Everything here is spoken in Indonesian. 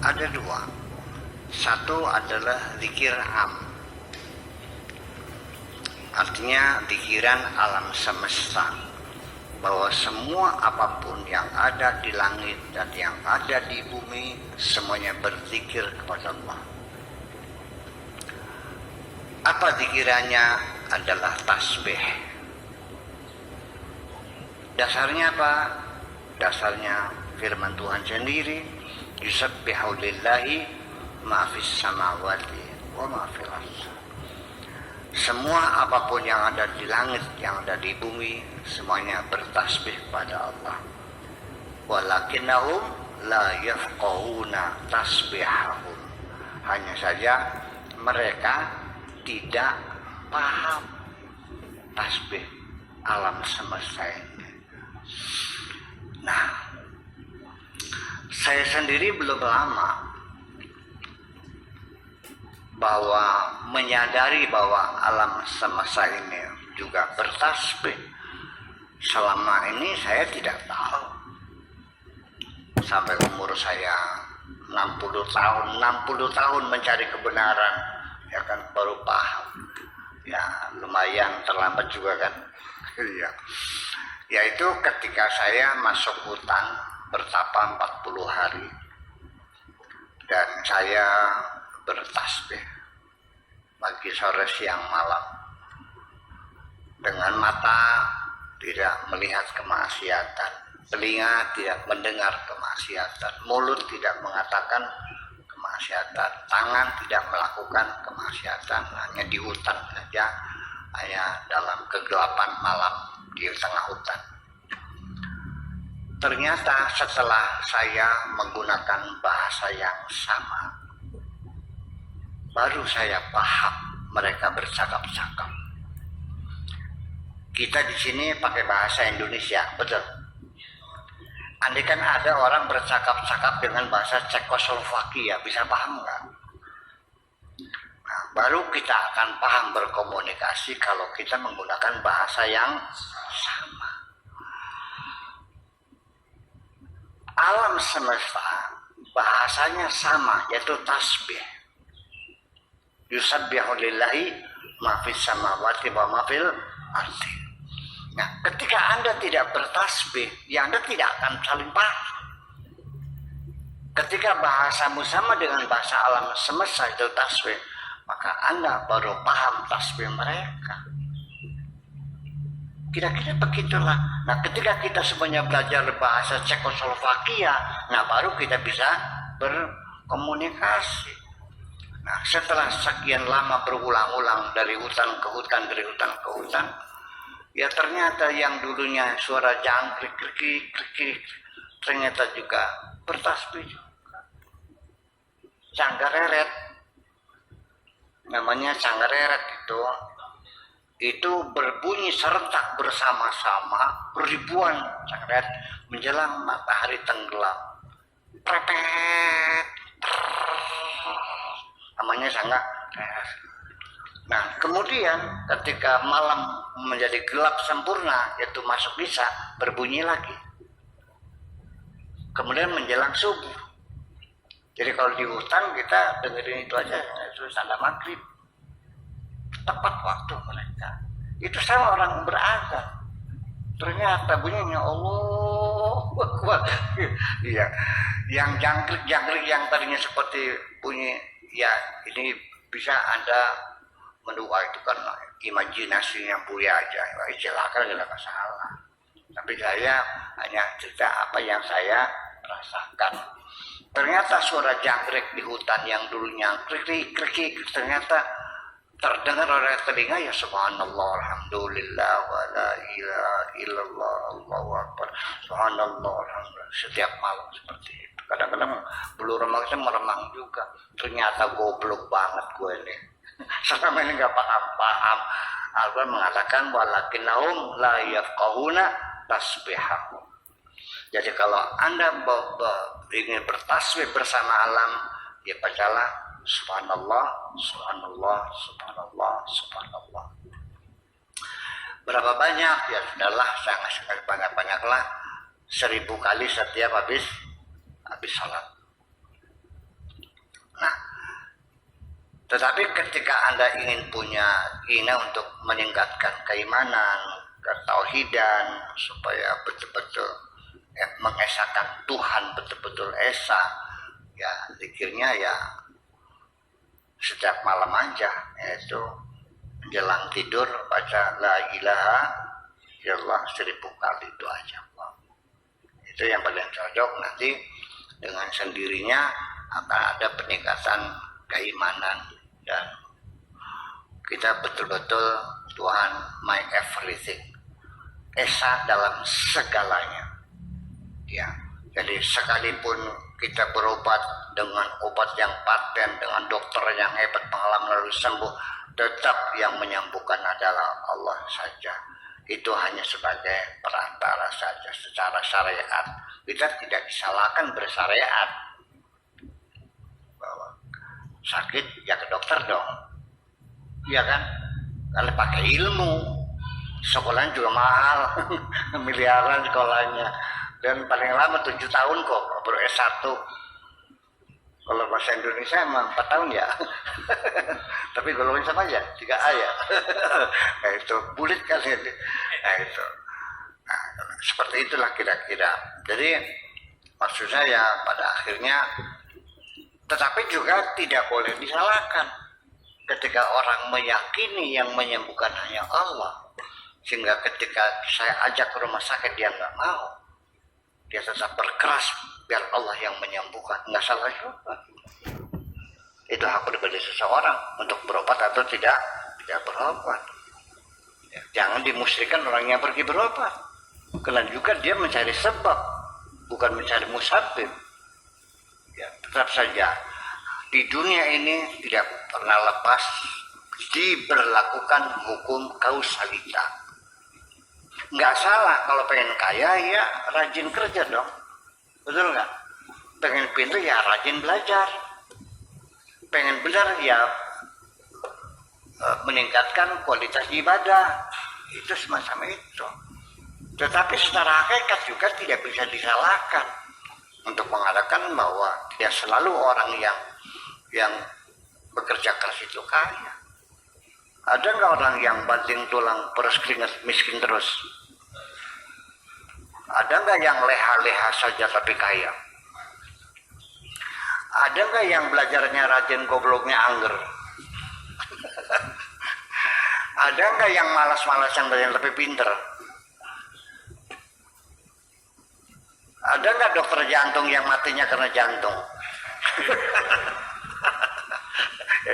ada dua. Satu adalah zikir am, artinya zikiran alam semesta, bahwa semua apapun yang ada di langit dan yang ada di bumi semuanya berzikir kepada Allah. Apa zikirannya? Adalah tasbih. Dasarnya apa? Dasarnya firman Tuhan sendiri, yusabbihu lillahi ma fis samawati wa ma fil ardh. Semua apapun yang ada di langit, yang ada di bumi, semuanya bertasbih pada Allah. Walakinnahum la yafqahuna tasbihahum. Hanya saja mereka tidak paham tasbih alam semesta ini. Nah, saya sendiri belum lama bahwa menyadari bahwa alam semesta ini juga bertasbih. Selama ini saya tidak tahu. Sampai umur saya 60 tahun mencari kebenaran, ya kan, baru paham. Ya lumayan terlambat juga kan. Iya. Yaitu ketika saya masuk hutan bertapa 40 hari dan saya bertasbih pagi, sore, siang, malam, dengan mata tidak melihat kemaksiatan, telinga tidak mendengar kemaksiatan, mulut tidak mengatakan kemaksiatan, tangan tidak melakukan kemaksiatan, hanya di hutan saja, hanya dalam kegelapan malam di tengah hutan. Ternyata setelah saya menggunakan bahasa yang sama, baru saya paham mereka bercakap-cakap. Kita di sini pakai bahasa Indonesia, betul. Andai kan ada orang bercakap-cakap dengan bahasa Cekoslovakia, bisa paham nggak? Nah, baru kita akan paham berkomunikasi kalau kita menggunakan bahasa yang sama. Alam semesta bahasanya sama, yaitu tasbih. Yusabbihu lillahi ma fis samawati wa ma fil ardh. Nah, ketika Anda tidak bertasbih, ya Anda tidak akan saling paham. Ketika bahasamu sama dengan bahasa alam semesta, itu tasbih, maka Anda baru paham tasbih mereka. Kira-kira begitulah. Nah, ketika kita semuanya belajar bahasa Cekoslovakia, nah baru kita bisa berkomunikasi. Nah, setelah sekian lama berulang-ulang dari hutan ke hutan, dari hutan ke hutan, ya ternyata yang dulunya suara jangkrik, krik, ternyata juga bertasbih juga. Canggareret, namanya canggareret itu berbunyi serentak bersama-sama, ribuan canggareret menjelang matahari tenggelam. Prepet, namanya canggareret. Nah, kemudian ketika malam menjadi gelap sempurna, yaitu masuk isya, berbunyi lagi. Kemudian menjelang subuh. Jadi kalau di hutan kita dengerin itu aja, itu tanda maghrib. Tepat waktu mereka. Itu sama orang berazan. Ternyata bunyinya Allah Akbar. Iya. Yang jangkrik yang tadinya seperti bunyi, ya ini bisa Anda mendoa itu kan imajinasinya Buya aja, silakan, tidak masalah. Tapi saya hanya cerita apa yang saya rasakan. Ternyata suara jangkrik di hutan yang dulunya krik, ternyata terdengar oleh telinga, ya subhanallah, alhamdulillah, wa la ilaha illallah, Allahu akbar, subhanallah, alhamdulillah, setiap malam seperti itu. Kadang-kadang bulu remang itu meremang juga. Ternyata goblok banget gue ini. Selama ini nggak paham. Al-Quran mengatakan walakinnahum la yafqahuna tasbihahum. Jadi kalau Anda ingin bertasbih bersama alam, ya bacalah subhanallah, subhanallah, subhanallah, subhanallah. Berapa banyak? Ya sudahlah, saya ngasih banyak-banyaklah, 1000 kali setiap habis salat. Tetapi ketika Anda ingin punya keinginan untuk meningkatkan keimanan, ketauhidan, supaya betul-betul mengesahkan Tuhan, betul-betul esa, ya zikirnya ya setiap malam aja, yaitu menjelang tidur baca la ilaha illallah 1000 kali itu aja. Itu yang paling cocok. Nanti dengan sendirinya akan ada peningkatan keimanan dan kita betul-betul Tuhan my everything, esa dalam segalanya. Ya, jadi sekalipun kita berobat dengan obat yang paten, dengan dokter yang hebat, pengalaman lalu sembuh, tetap yang menyembuhkan adalah Allah saja. Itu hanya sebagai perantara saja secara syariat. Kita tidak disalahkan bersyariat. Bahwa sakit ya ke dokter dong. Iya kan? Kalau pakai ilmu, sekolahnya juga mahal, miliaran sekolahnya. Dan paling lama 7 tahun kok, baru S1. Kalau bahasa Indonesia emang 4 tahun ya. Tapi golongan sama aja, 3A ya. Nah itu, bulit kan ini. Nah itu. Nah, seperti itulah kira-kira. Jadi maksud saya pada akhirnya, tetapi juga tidak boleh disalahkan. Ketika orang meyakini yang menyembuhkan hanya Allah. Sehingga ketika saya ajak ke rumah sakit dia nggak mau. Dia tetap berkeras biar Allah yang menyembuhkan, nggak salah juga. Itu hak pribadi seseorang untuk berobat atau tidak berobat. Ya, jangan dimusyrikan orang yang pergi berobat. Karena juga dia mencari sebab, bukan mencari musabbib. Ya, tetap saja di dunia ini tidak pernah lepas diberlakukan hukum kausalita. Nggak salah kalau pengen kaya ya rajin kerja dong, betul nggak? Pengen pintar ya rajin belajar, pengen benar ya meningkatkan kualitas ibadah, itu semacam itu. Tetapi secara hakikat juga tidak bisa disalahkan untuk mengatakan bahwa tidak selalu orang yang bekerja keras itu kaya. Ada nggak orang yang banting tulang peres keringat miskin terus? Ada nggak yang leha-leha saja tapi kaya? Ada nggak yang belajarnya rajin gobloknya angger? Ada nggak yang malas-malasan yang lebih pinter? Ada nggak dokter jantung yang matinya karena jantung?